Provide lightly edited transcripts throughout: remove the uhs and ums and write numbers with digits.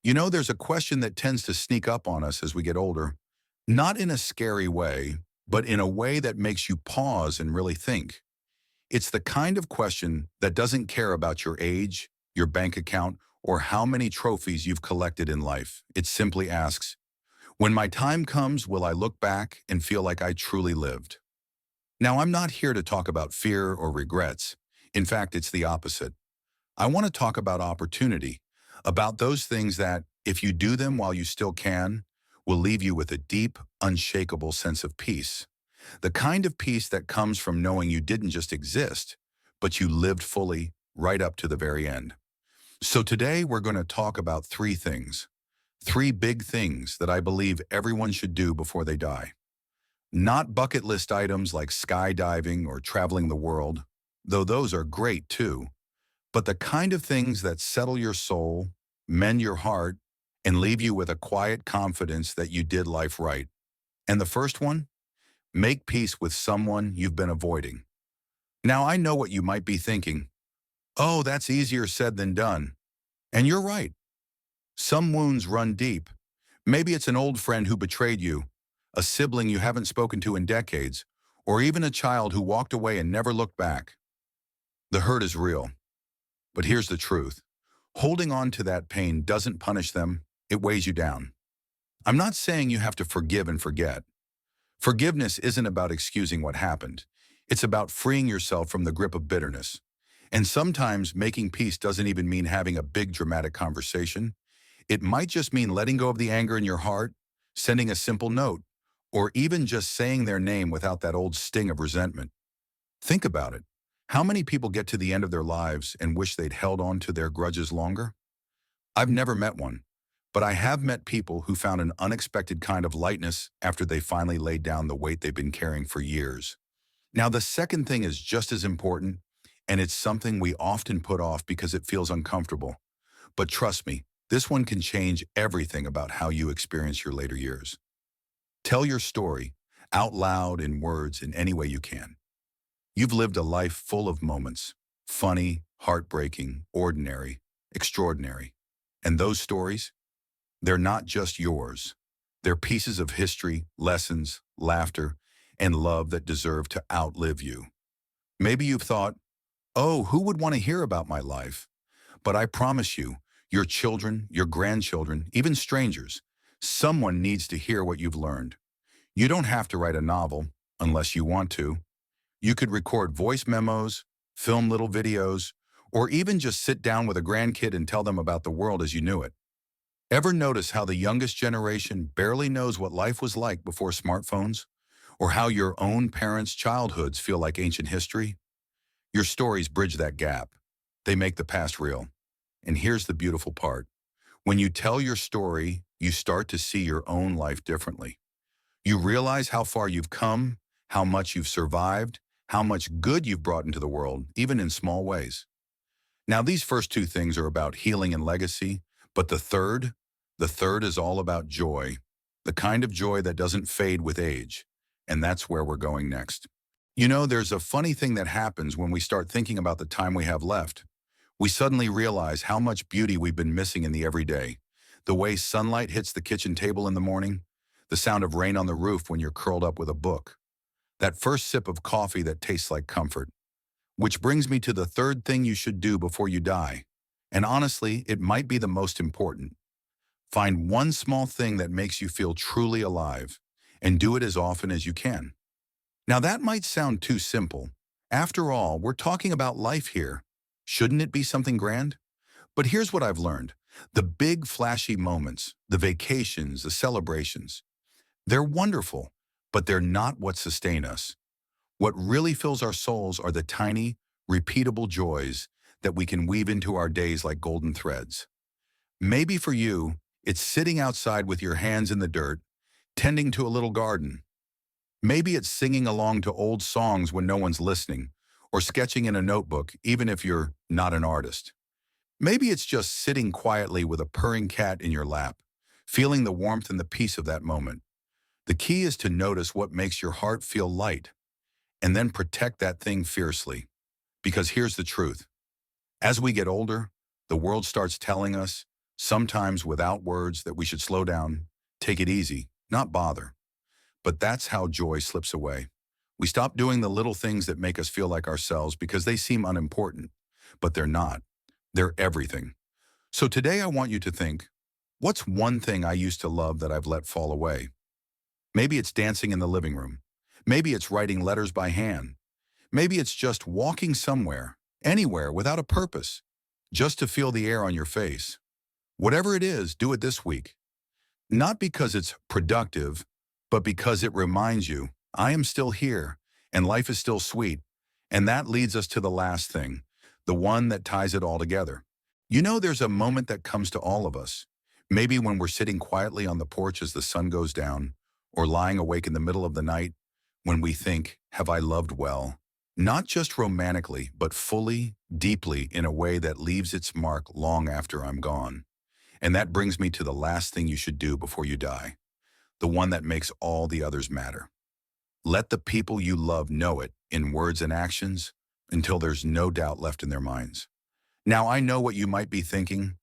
There's a question that tends to sneak up on us as we get older, not in a scary way, but in a way that makes you pause and really think. It's the kind of question that doesn't care about your age, your bank account, or how many trophies you've collected in life. It simply asks, when my time comes, will I look back and feel like I truly lived? Now, I'm not here to talk about fear or regrets. In fact, it's the opposite. I want to talk about opportunity, about those things that, if you do them while you still can, will leave you with a deep, unshakable sense of peace. The kind of peace that comes from knowing you didn't just exist, but you lived fully right up to the very end. So today we're going to talk about three things, three big things that I believe everyone should do before they die. Not bucket list items like skydiving or traveling the world, though those are great too, but the kind of things that settle your soul, mend your heart, and leave you with a quiet confidence that you did life right. And the first one? Make peace with someone you've been avoiding. Now, I know what you might be thinking. Oh, that's easier said than done. And you're right. Some wounds run deep. Maybe it's an old friend who betrayed you, a sibling you haven't spoken to in decades, or even a child who walked away and never looked back. The hurt is real. But here's the truth. Holding on to that pain doesn't punish them, it weighs you down. I'm not saying you have to forgive and forget. Forgiveness isn't about excusing what happened. It's about freeing yourself from the grip of bitterness. And sometimes making peace doesn't even mean having a big dramatic conversation. It might just mean letting go of the anger in your heart, sending a simple note, or even just saying their name without that old sting of resentment. Think about it. How many people get to the end of their lives and wish they'd held on to their grudges longer? I've never met one, but I have met people who found an unexpected kind of lightness after they finally laid down the weight they've been carrying for years. Now, the second thing is just as important, and it's something we often put off because it feels uncomfortable. But trust me, this one can change everything about how you experience your later years. Tell your story out loud in words in any way you can. You've lived a life full of moments, funny, heartbreaking, ordinary, extraordinary. And those stories, they're not just yours. They're pieces of history, lessons, laughter, and love that deserve to outlive you. Maybe you've thought, oh, who would want to hear about my life? But I promise you, your children, your grandchildren, even strangers, someone needs to hear what you've learned. You don't have to write a novel unless you want to. You could record voice memos, film little videos, or even just sit down with a grandkid and tell them about the world as you knew it. Ever notice how the youngest generation barely knows what life was like before smartphones? Or how your own parents' childhoods feel like ancient history? Your stories bridge that gap. They make the past real. And here's the beautiful part. When you tell your story, you start to see your own life differently. You realize how far you've come, how much you've survived, how much good you've brought into the world, even in small ways. Now, these first two things are about healing and legacy, but the third is all about joy, the kind of joy that doesn't fade with age. And that's where we're going next. There's a funny thing that happens when we start thinking about the time we have left. We suddenly realize how much beauty we've been missing in the everyday. The way sunlight hits the kitchen table in the morning, the sound of rain on the roof when you're curled up with a book, that first sip of coffee that tastes like comfort. Which brings me to the third thing you should do before you die. And honestly, it might be the most important. Find one small thing that makes you feel truly alive, and do it as often as you can. Now that might sound too simple. After all, we're talking about life here. Shouldn't it be something grand? But here's what I've learned. The big flashy moments, the vacations, the celebrations, they're wonderful, but they're not what sustain us. What really fills our souls are the tiny, repeatable joys that we can weave into our days like golden threads. Maybe for you, it's sitting outside with your hands in the dirt, tending to a little garden. Maybe it's singing along to old songs when no one's listening, or sketching in a notebook, even if you're not an artist. Maybe it's just sitting quietly with a purring cat in your lap, feeling the warmth and the peace of that moment. The key is to notice what makes your heart feel light, and then protect that thing fiercely. Because here's the truth. As we get older, the world starts telling us, sometimes without words, that we should slow down, take it easy, not bother. But that's how joy slips away. We stop doing the little things that make us feel like ourselves because they seem unimportant, but they're not. They're everything. So today I want you to think, what's one thing I used to love that I've let fall away? Maybe it's dancing in the living room. Maybe it's writing letters by hand. Maybe it's just walking somewhere, anywhere, without a purpose, just to feel the air on your face. Whatever it is, do it this week. Not because it's productive, but because it reminds you, I am still here, and life is still sweet. And that leads us to the last thing, the one that ties it all together. You know, there's a moment that comes to all of us. Maybe when we're sitting quietly on the porch as the sun goes down, or lying awake in the middle of the night, when we think, have I loved well? Not just romantically, but fully, deeply, in a way that leaves its mark long after I'm gone. And that brings me to the last thing you should do before you die, the one that makes all the others matter. Let the people you love know it in words and actions until there's no doubt left in their minds. Now, I know what you might be thinking.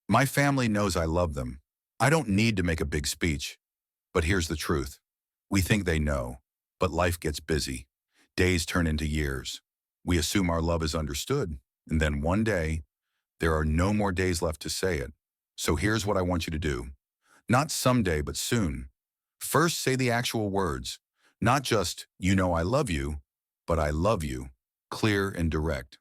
My family knows I love them. I don't need to make a big speech. But here's the truth. We think they know, but life gets busy. Days turn into years. We assume our love is understood, and then one day, there are no more days left to say it. So here's what I want you to do. Not someday, but soon. First, say the actual words. Not just, you know I love you, but I love you. Clear and direct.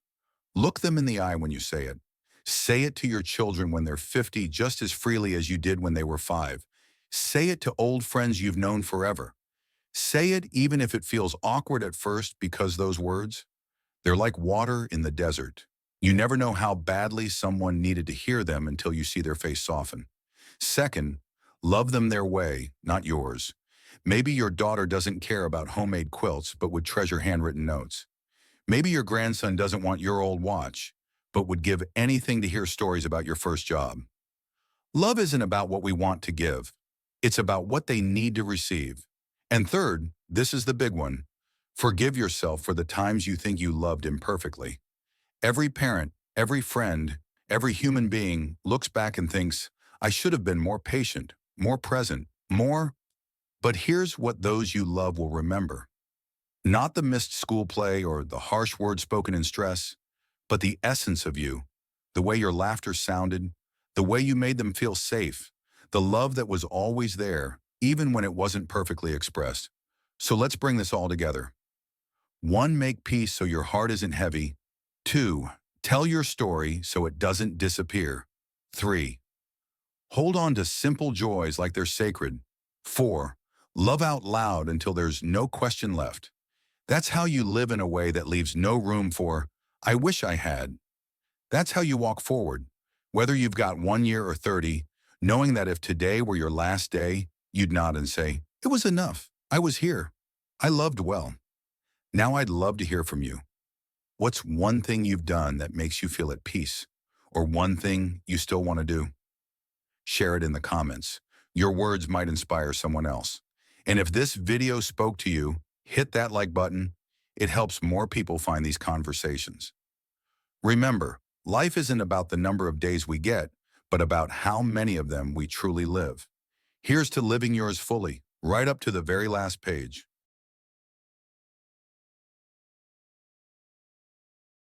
Look them in the eye when you say it. Say it to your children when they're 50 just as freely as you did when they were 5. Say it to old friends you've known forever. Say it even if it feels awkward at first, because those words, they're like water in the desert. You never know how badly someone needed to hear them until you see their face soften. Second, love them their way, not yours. Maybe your daughter doesn't care about homemade quilts but would treasure handwritten notes. Maybe your grandson doesn't want your old watch but would give anything to hear stories about your first job. Love isn't about what we want to give. It's about what they need to receive. And third, this is the big one. Forgive yourself for the times you think you loved imperfectly. Every parent, every friend, every human being looks back and thinks, I should have been more patient, more present, more. But here's what those you love will remember. Not the missed school play or the harsh words spoken in stress, but the essence of you, the way your laughter sounded, the way you made them feel safe, the love that was always there, even when it wasn't perfectly expressed. So let's bring this all together. 1. Make peace so your heart isn't heavy. 2. Tell your story so it doesn't disappear. 3. Hold on to simple joys like they're sacred. 4. Love out loud until there's no question left. That's how you live in a way that leaves no room for, I wish I had. That's how you walk forward, whether you've got 1 year or 30, knowing that if today were your last day, you'd nod and say, it was enough. I was here. I loved well. Now I'd love to hear from you. What's one thing you've done that makes you feel at peace? Or one thing you still want to do? Share it in the comments. Your words might inspire someone else. And if this video spoke to you, hit that like button. It helps more people find these conversations. Remember, life isn't about the number of days we get, but about how many of them we truly live. Here's to living yours fully, right up to the very last page.